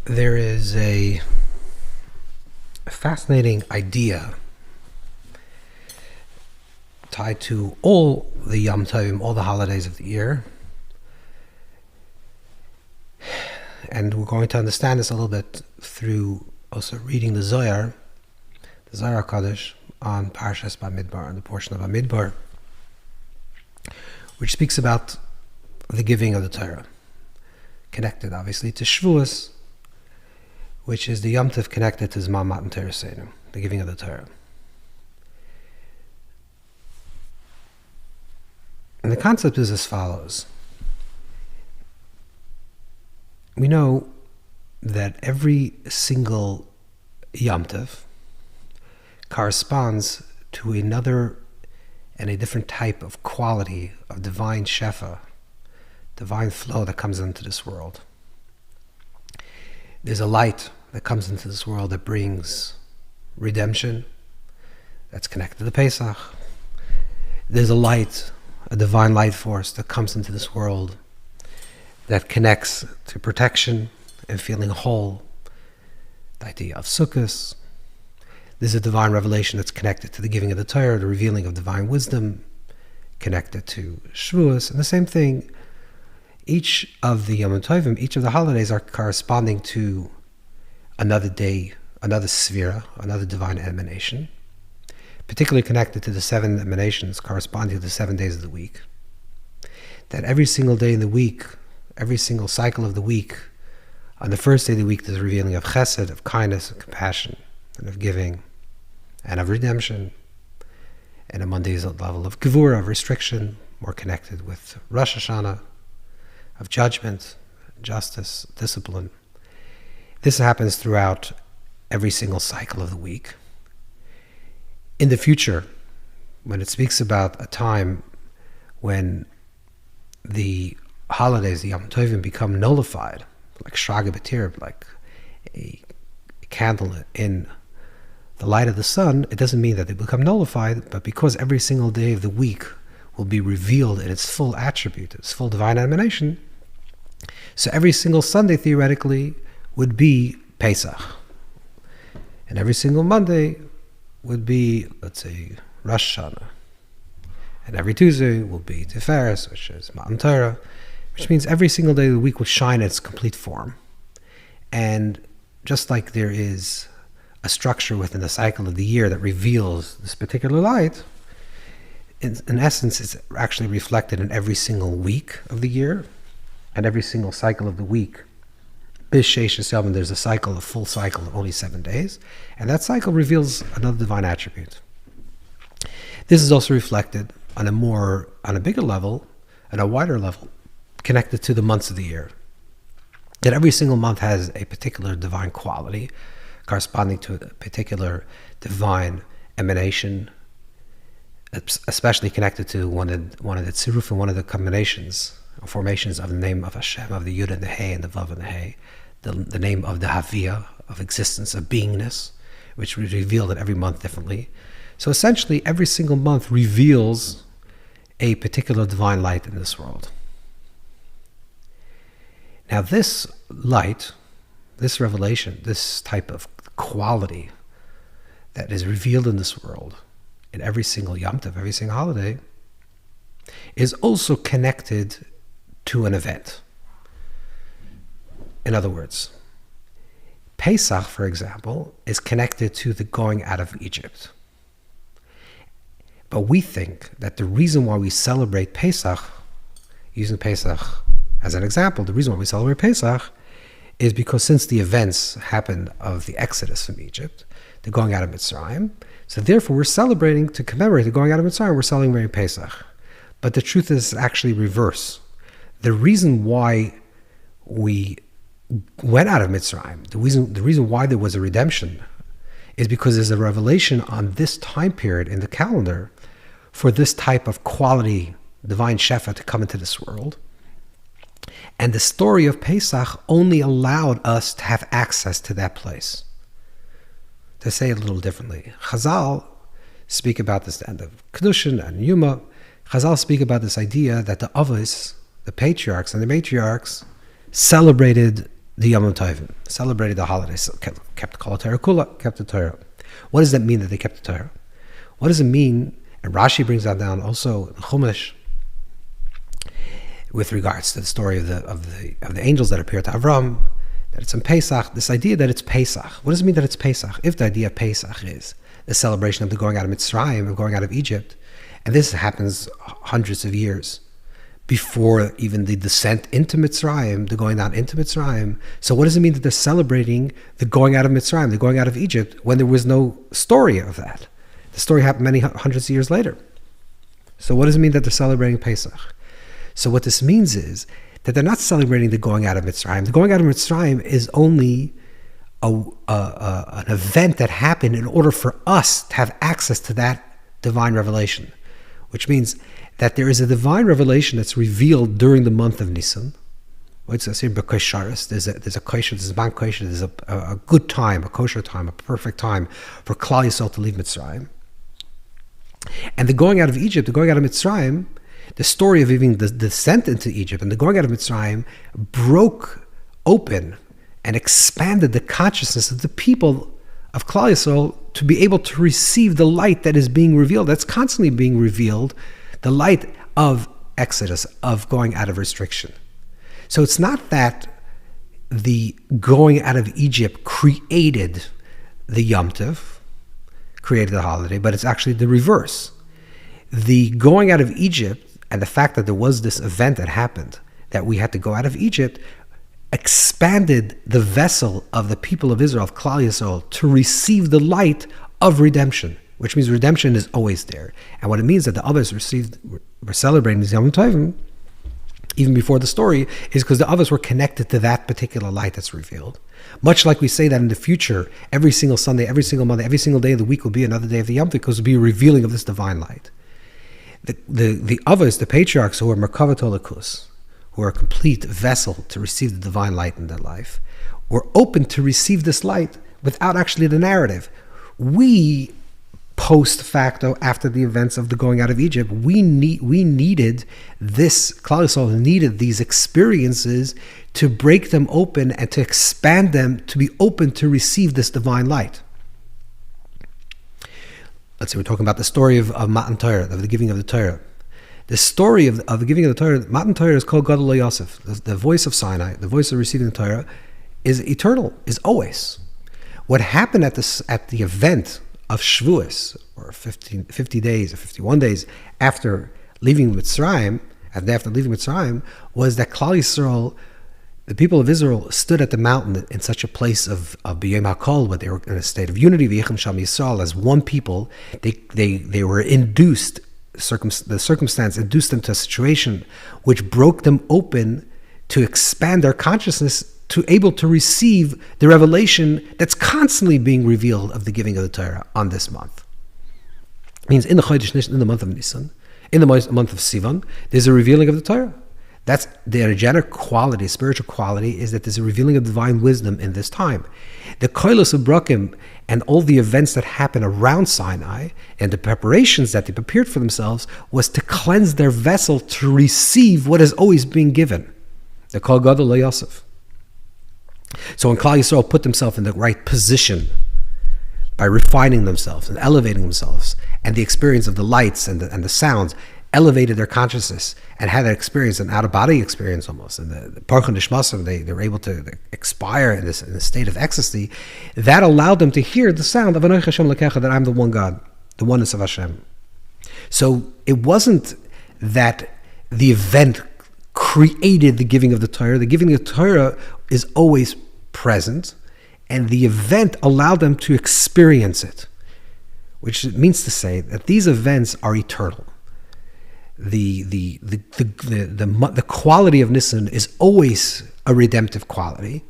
There is a fascinating idea tied to all the Yom Tov, all the holidays of the year. And we're going to understand this a little bit through also reading the Zohar Kaddish on Parsha Bamidbar, on the portion of Bamidbar, which speaks about the giving of the Torah, connected obviously to Shavuos, which is the Yom Tov connected to Zman Matan Torah Seinu, the giving of the Torah. And the concept is as follows. We know that every single Yom Tov corresponds to another and a different type of quality of divine shefa, divine flow that comes into this world. There's a light that comes into this world that brings redemption, that's connected to Pesach. There's a light, a divine light force that comes into this world that connects to protection and feeling whole, the idea of Sukkot. There's a divine revelation that's connected to the giving of the Torah, the revealing of divine wisdom, connected to Shavuos. And the same thing, each of the Yom Tovim, each of the holidays are corresponding to another day, another sphere, another divine emanation, particularly connected to the 7 emanations corresponding to the 7 days of the week. That every single day in the week, every single cycle of the week, on the first day of the week, there's a revealing of chesed, of kindness, of compassion, and of giving, and of redemption. And on Monday's level of gevura, of restriction, more connected with Rosh Hashanah, of judgment, justice, discipline. This happens throughout every single cycle of the week. In the future, when it speaks about a time when the holidays, the Yom Tovim, become nullified, like Shraga B'Tir, like a candle in the light of the sun, it doesn't mean that they become nullified, but because every single day of the week will be revealed in its full attribute, its full divine emanation, so every single Sunday, theoretically, would be Pesach. And every single Monday would be, let's say, Rosh Hashanah. And every Tuesday will be Tiferes, which is Matan Torah, which means every single day of the week will shine in its complete form. And just like there is a structure within the cycle of the year that reveals this particular light, in essence, it's actually reflected in every single week of the year and every single cycle of the week. There's a cycle, a full cycle of only 7 days, and that cycle reveals another divine attribute. This is also reflected on a bigger level, and a wider level, connected to the months of the year. That every single month has a particular divine quality, corresponding to a particular divine emanation, especially connected to one of the tziruf and one of the combinations, formations of the name of Hashem, of the Yud and the Hey and the Vav and the Hey, the name of the Haviyah, of existence, of beingness, which we revealed it every month differently. So essentially, every single month reveals a particular divine light in this world. Now this light, this revelation, this type of quality that is revealed in this world, in every single Yom Tov, every single holiday, is also connected to an event. In other words, Pesach, for example, is connected to the going out of Egypt. But we think that the reason why we celebrate Pesach, using Pesach as an example, the reason why we celebrate Pesach is because since the events happened of the exodus from Egypt, the going out of Mitzrayim, so therefore we're celebrating to commemorate the going out of Mitzrayim, we're celebrating Pesach. But the truth is actually reverse. The reason why we went out of Mitzrayim, the reason why there was a redemption, is because there's a revelation on this time period in the calendar for this type of quality, divine shefa, to come into this world. And the story of Pesach only allowed us to have access to that place. To say it a little differently, Chazal speak about this, and the Kedushin and Yuma, Chazal speak about this idea that the Avos, the patriarchs and the matriarchs, celebrated the Yom Tov, celebrated the holidays, kept Kol Torah Kula, kept the Torah. What does that mean that they kept the Torah? What does it mean? And Rashi brings that down also in Chumash with regards to the story of the angels that appear to Avram, that it's in Pesach. This idea that it's Pesach. What does it mean that it's Pesach? If the idea of Pesach is the celebration of the going out of Mitzrayim, of going out of Egypt, and this happens hundreds of years before even the descent into Mitzrayim, the going down into Mitzrayim. So what does it mean that they're celebrating the going out of Mitzrayim, the going out of Egypt, when there was no story of that? The story happened many hundreds of years later. So what does it mean that they're celebrating Pesach? So what this means is that they're not celebrating the going out of Mitzrayim. The going out of Mitzrayim is only an event that happened in order for us to have access to that divine revelation, which means that there is a divine revelation that's revealed during the month of Nisan. There's a kosher, there's a ban kosher, there's a good time, a kosher time, a perfect time for Klal Yisrael to leave Mitzrayim. And the going out of Egypt, the going out of Mitzrayim, the story of even the descent into Egypt and the going out of Mitzrayim broke open and expanded the consciousness of the people of Klal Yisrael to be able to receive the light that is being revealed, that's constantly being revealed, the light of Exodus, of going out of restriction. So it's not that the going out of Egypt created the Yom Tov, created the holiday, but it's actually the reverse. The going out of Egypt and the fact that there was this event that happened, that we had to go out of Egypt, expanded the vessel of the people of Israel, of Klal Yisrael, to receive the light of redemption, which means redemption is always there. And what it means that the others were celebrating this Yom Tov, even before the story, is because the others were connected to that particular light that's revealed. Much like we say that in the future, every single Sunday, every single Monday, every single day of the week will be another day of the Yom Tov, because it will be a revealing of this divine light. The others, the patriarchs who are Merkava Tolakus, who are a complete vessel to receive the divine light in their life, were open to receive this light without actually the narrative. We, post facto, after the events of the going out of Egypt, we needed this, Klal Yisrael needed these experiences to break them open and to expand them to be open to receive this divine light. Let's say we're talking about the story of Matan Torah, of the giving of the Torah. The story of the giving of the Torah, Matan Torah is called Gadol Yosef. The voice of Sinai, the voice of receiving the Torah, is eternal, is always. What happened at the event of Shavuos, or 50 days or 51 days after leaving Mitzrayim, was that Klal Yisrael, the people of Israel, stood at the mountain in such a place of B'yom HaKol, where they were in a state of unity, V'yichem Sham Yisrael, as one people. They were induced, the circumstance induced them to a situation which broke them open to expand their consciousness, to able to receive the revelation that's constantly being revealed of the giving of the Torah on this month. It means in the Chodesh Nisan, in the month of Nisan, in the month of Sivan, there's a revealing of the Torah. That's the energetic quality, spiritual quality, is that there's a revealing of divine wisdom in this time. The Koilos of Brakim and all the events that happen around Sinai and the preparations that they prepared for themselves was to cleanse their vessel to receive what is always being given. They're called Gadol Yosef. So when Klal Yisrael put themselves in the right position by refining themselves and elevating themselves, and the experience of the lights and the sounds elevated their consciousness and had that experience, an out-of-body experience almost, and the Parsha Nishmasim, they were able to expire in this state of ecstasy, that allowed them to hear the sound of Anoich Hashem Lekecha, that I'm the one God, the oneness of Hashem. So it wasn't that the event created the giving of the Torah. The giving of the Torah is always present, and the event allowed them to experience it, which means to say that these events are eternal. The quality of Nisan is always a redemptive quality.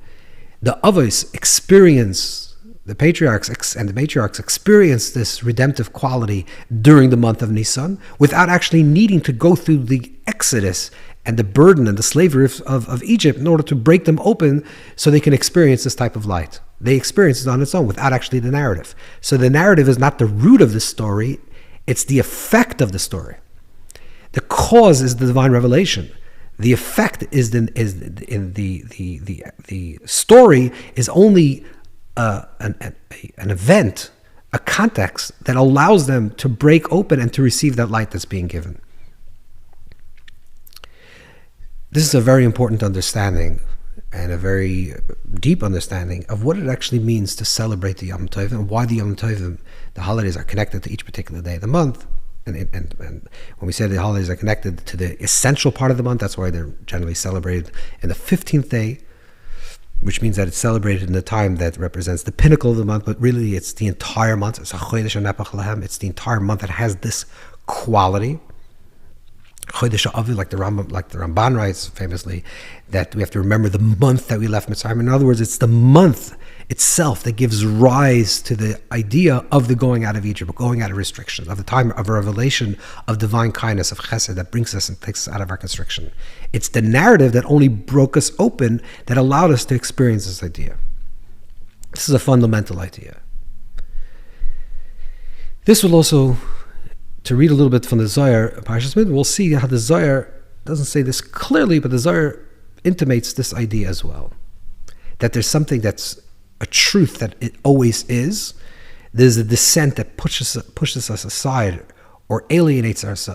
The others experience, the patriarchs and the matriarchs experience this redemptive quality during the month of Nisan without actually needing to go through the exodus and the burden and the slavery of Egypt in order to break them open so they can experience this type of light. They experience it on its own without actually the narrative. So the narrative is not the root of the story, it's the effect of the story. The cause is the divine revelation. The effect is the story is only an event, a context that allows them to break open and to receive that light that's being given. This is a very important understanding and a very deep understanding of what it actually means to celebrate the Yom Tov and why the Yom Tov, the holidays, are connected to each particular day of the month. And when we say the holidays are connected to the essential part of the month, that's why they're generally celebrated in the 15th day, which means that it's celebrated in the time that represents the pinnacle of the month, but really it's the entire month. It's the entire month that has this quality. Chodesh Aviv, like the Ramban writes famously, that we have to remember the month that we left Mitzrayim. In other words, it's the month itself that gives rise to the idea of the going out of Egypt, going out of restrictions, of the time of a revelation of divine kindness, of chesed, that brings us and takes us out of our constriction. It's the narrative that only broke us open that allowed us to experience this idea. This is a fundamental idea. This will also, to read a little bit from the Zohar, Parsha Smith, we'll see how the Zohar doesn't say this clearly, but the Zohar intimates this idea as well. That there's something that's a truth that it always is. There's a descent that pushes us aside or alienates us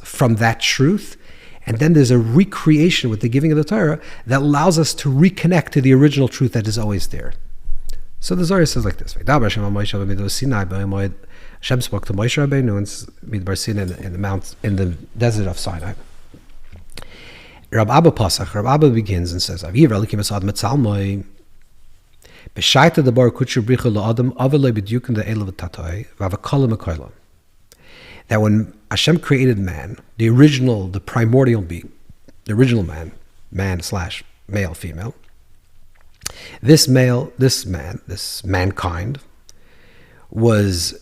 from that truth. And then there's a recreation with the giving of the Torah that allows us to reconnect to the original truth that is always there. So the Zohar says like this: Hashem spoke to Moshe Rabbeinu in Bamidbar Sinai, in the desert of Sinai. Rab Abba begins and says, that when Hashem created man, the original, the primordial being, the original man / male, female, this mankind was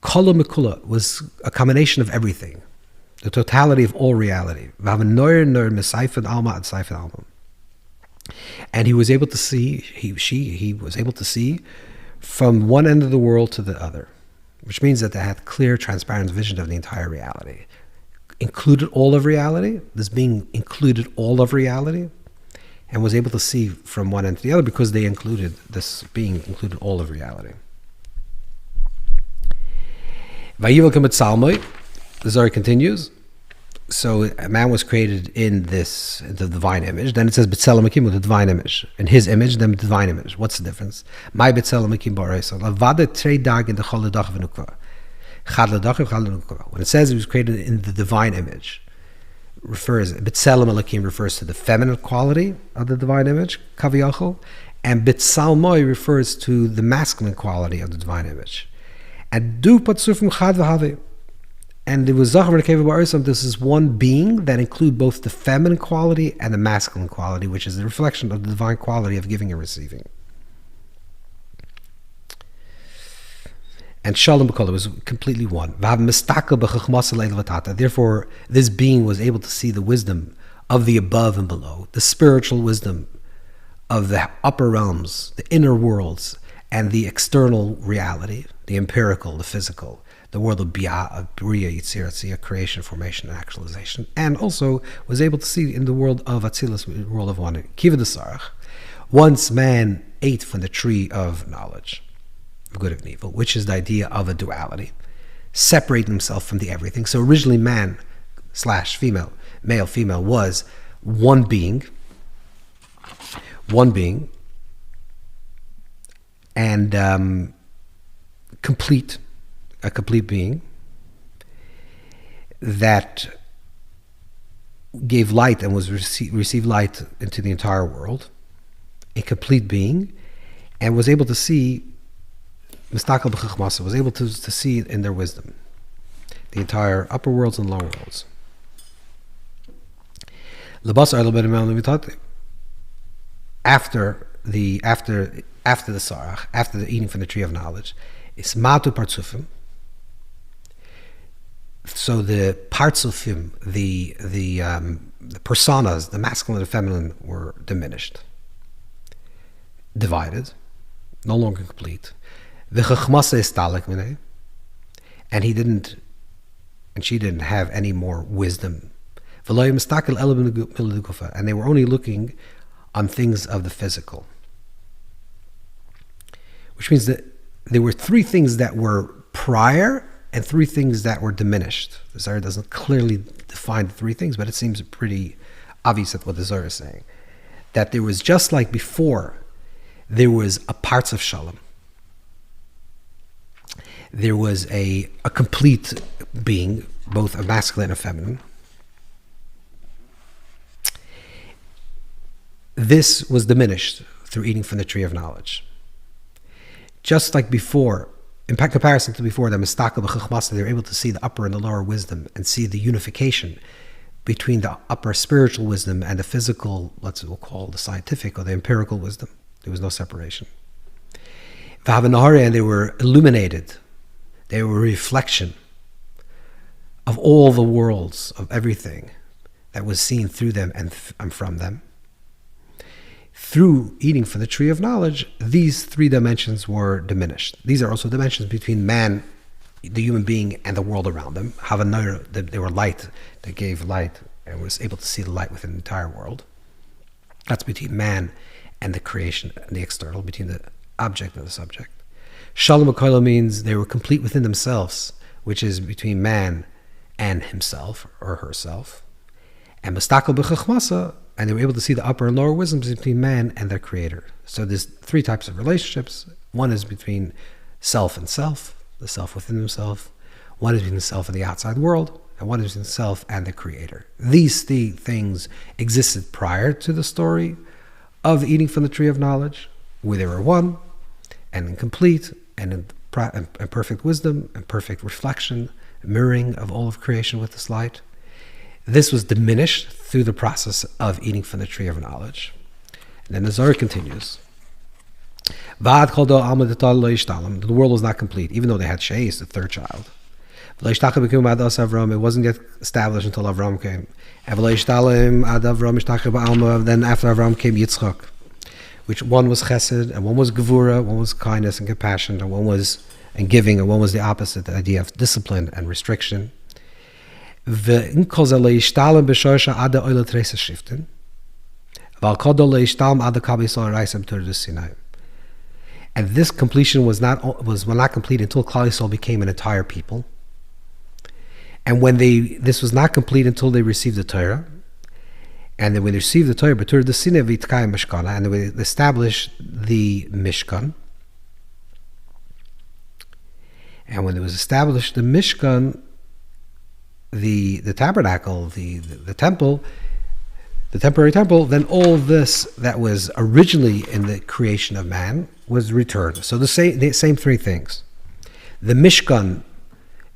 Kala Mikula, was a combination of everything, the totality of all reality. And he was able to see, he was able to see from one end of the world to the other, which means that they had clear, transparent vision of the entire reality. Included all of reality, this being included all of reality, and was able to see from one end to the other because they included, this being included all of reality. The Zohar continues. So a man was created in the divine image. Then it says B'Tselem Ekim, with the divine image. In his image, then the divine image. What's the difference? My B'Tselem Ekim B'Oreisa. Lavada Trei Dag in the Chol Ledach V'Nukva. Chad Ledach V'Nukva. When it says he was created in the divine image, B'Tselem Ekim refers to the feminine quality of the divine image, Kaviyachol, and B'Tsalmoi refers to the masculine quality of the divine image. And Du Patsufim Chad V'Havi. And it was Zohar and Keva Ba'arisam. This is one being that include both the feminine quality and the masculine quality, which is the reflection of the divine quality of giving and receiving. And Shalom B'Kol was completely one. Therefore, this being was able to see the wisdom of the above and below, the spiritual wisdom of the upper realms, the inner worlds, and the external reality, the empirical, the physical, the world of Bia, of Bria, Yitzir, creation, formation, and actualization, and also was able to see in the world of Atzilus, the world of one. Kiva de Sarach, once man ate from the tree of knowledge, of good and evil, which is the idea of a duality, separating himself from the everything. So originally man / female, male, female, was one being, and a complete being that gave light and was received light into the entire world, a complete being, and was able to see Mistakal b'Chachmasa, was able to see in their wisdom the entire upper worlds and lower worlds. After the Sarach, after the eating from the tree of knowledge, it's Matu Partsufim. So the Partsufim, the personas, the masculine and feminine, were diminished, divided, no longer complete. V'chachmasa istalek minei, and she didn't have any more wisdom. And they were only looking on things of the physical. Which means that there were three things that were prior and three things that were diminished. The Zohar doesn't clearly define the three things, but it seems pretty obvious at what the Zohar is saying. That there was, just like before, there was a parts of Shalom. There was a complete being, both a masculine and a feminine. This was diminished through eating from the tree of knowledge. Just like before, in comparison to before, they were able to see the upper and the lower wisdom and see the unification between the upper spiritual wisdom and the physical, we'll call the scientific or the empirical wisdom. There was no separation. And they were illuminated. They were a reflection of all the worlds, of everything that was seen through them and from them. Through eating from the tree of knowledge, these three dimensions were diminished. These are also dimensions between man, the human being, and the world around them. They were light, they gave light, and was able to see the light within the entire world. That's between man and the creation, and the external, between the object and the subject. Shalom HaKoilo means they were complete within themselves, which is between man and himself or herself. And Mistakel B'Chachmasa, and they were able to see the upper and lower wisdoms between man and their creator. So there's three types of relationships. One is between self and self, the self within himself. One is between the self and the outside world, and one is between self and the creator. These three things existed prior to the story of eating from the tree of knowledge, where they were one and incomplete and in perfect wisdom and perfect reflection, mirroring of all of creation with this light. This was diminished through the process of eating from the tree of knowledge. And then the Zohar continues. The world was not complete, even though they had Sheis, the third child. It wasn't yet established until Avram came. Then after Avram came Yitzchak, which one was chesed, and one was gevura, one was kindness and compassion, and one was giving, and one was the opposite, the idea of discipline and restriction. And this completion was not complete until Klal Yisrael became an entire people. And this was not complete until they received the Torah. And then when they received the Torah, and they established the Mishkan. And when it was established the Mishkan, the tabernacle, the temple, the temporary temple, then all this that was originally in the creation of man was returned. So the same three things. The Mishkan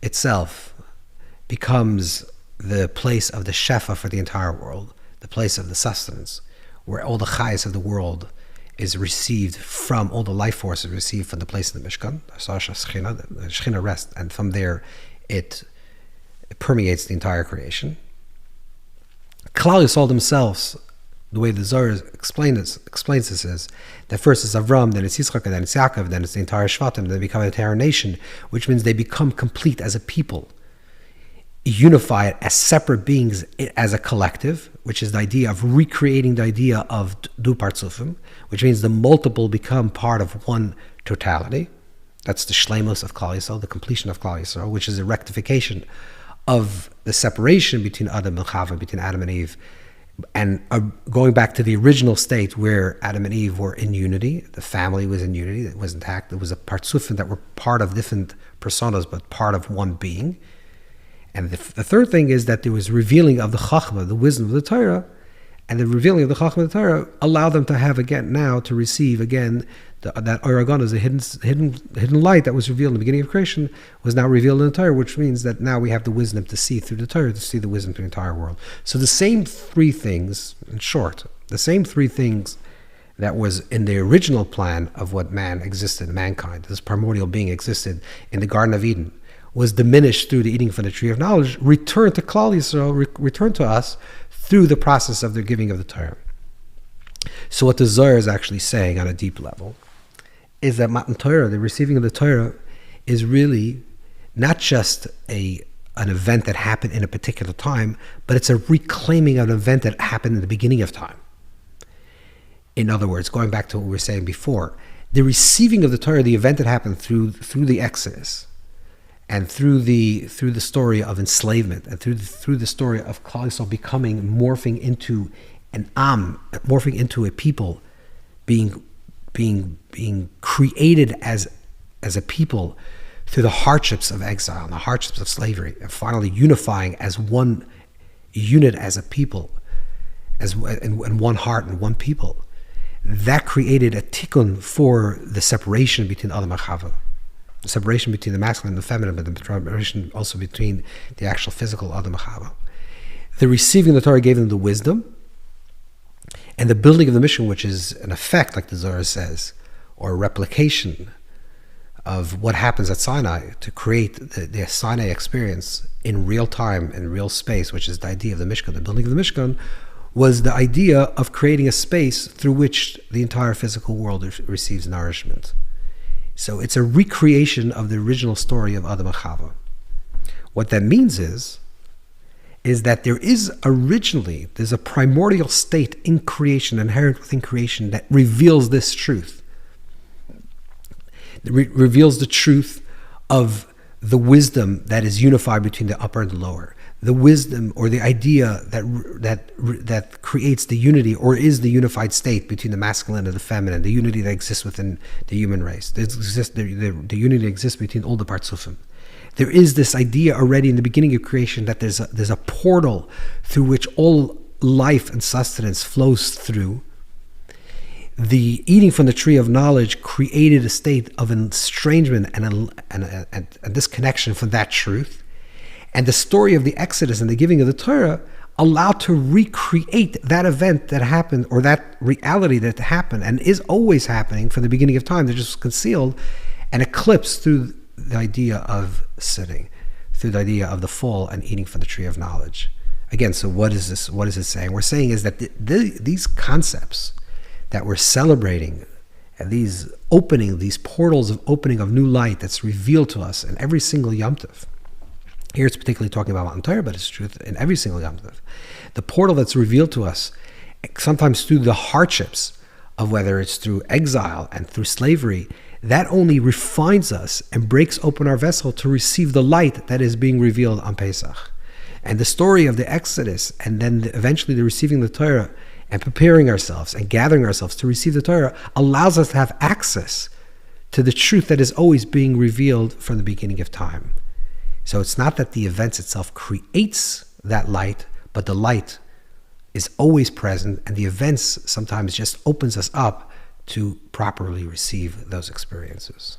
itself becomes the place of the Shefa for the entire world, the place of the sustenance, where all the chayas of the world is received from, all the life force is received from the place of the Mishkan, the Shechina rest, and from there it permeates the entire creation. Klal Yisrael themselves, the way the Zohar explains this is that first it's Avram, then it's Yitzchak, and then it's Yaakov, then it's the entire Shvatim, they become an entire nation, which means they become complete as a people, unified as separate beings, as a collective, which is the idea of recreating the idea of Du Partzufim, which means the multiple become part of one totality. That's the shleimus of Klal Yisrael, the completion of Klal Yisrael, which is a rectification of the separation between Adam and Chava, between Adam and Eve, and going back to the original state where Adam and Eve were in unity, the family was in unity, it was intact, there was a partzufim that were part of different personas, but part of one being. And the third thing is that there was revealing of the Chachma, the wisdom of the Torah, and the revealing of the Chachma of the Torah allowed them to have again, now to receive again, that Oragon is a hidden light that was revealed in the beginning of creation, was now revealed in the Torah, which means that now we have the wisdom to see through the Torah, to see the wisdom through the entire world. So the same three things, in short, the same three things that was in the original plan of what man existed, mankind, this primordial being existed in the Garden of Eden, was diminished through the eating from the tree of knowledge, returned to Klal Yisrael, returned to us through the process of the giving of the Torah. So what the Zohar is actually saying on a deep level is that Matan Torah, the receiving of the Torah, is really not just a an event that happened in a particular time, but it's a reclaiming of an event that happened in the beginning of time. In other words, going back to what we were saying before, the receiving of the Torah, the event that happened through the Exodus, and through the story of enslavement, and through the story of Klal Yisrael morphing into an morphing into a people, being created as a people through the hardships of exile and the hardships of slavery, and finally unifying as one unit, as a people, in one heart and one people. That created a tikkun for the separation between Adam and Chava, the separation between the masculine and the feminine, but the separation also between the actual physical Adam and Chava. The receiving the Torah gave them the wisdom, and the building of the mission, which is an effect, like the Zohar says, or a replication of what happens at Sinai, to create the Sinai experience in real time, in real space, which is the idea of the Mishkan. The building of the Mishkan was the idea of creating a space through which the entire physical world receives nourishment. So it's a recreation of the original story of Adam and Chava. What that means is that there's a primordial state in creation, inherent within creation, that reveals this truth. It reveals the truth of the wisdom that is unified between the upper and the lower. The wisdom, or the idea that creates the unity, or is the unified state between the masculine and the feminine, the unity that exists within the human race. The unity that exists between all the partsufim. There is this idea already in the beginning of creation that there's a portal through which all life and sustenance flows through. The eating from the tree of knowledge created a state of estrangement and a disconnection from that truth. And the story of the Exodus and the giving of the Torah allowed to recreate that event that happened, or that reality that happened and is always happening from the beginning of time. They're just concealed and eclipsed through the idea of sitting, through the idea of the fall and eating from the tree of knowledge. Again, so what is this? What is it saying? We're saying is that these concepts that we're celebrating, and these portals of opening of new light that's revealed to us in every single Yom Tov. Here it's particularly talking about Mount Torah, but it's truth in every single Yom Tov. The portal that's revealed to us, sometimes through the hardships of whether it's through exile and through slavery, that only refines us and breaks open our vessel to receive the light that is being revealed on Pesach. And the story of the Exodus, and then eventually the receiving the Torah, and preparing ourselves and gathering ourselves to receive the Torah, allows us to have access to the truth that is always being revealed from the beginning of time. So it's not that the events itself creates that light, but the light is always present, and the events sometimes just opens us up to properly receive those experiences.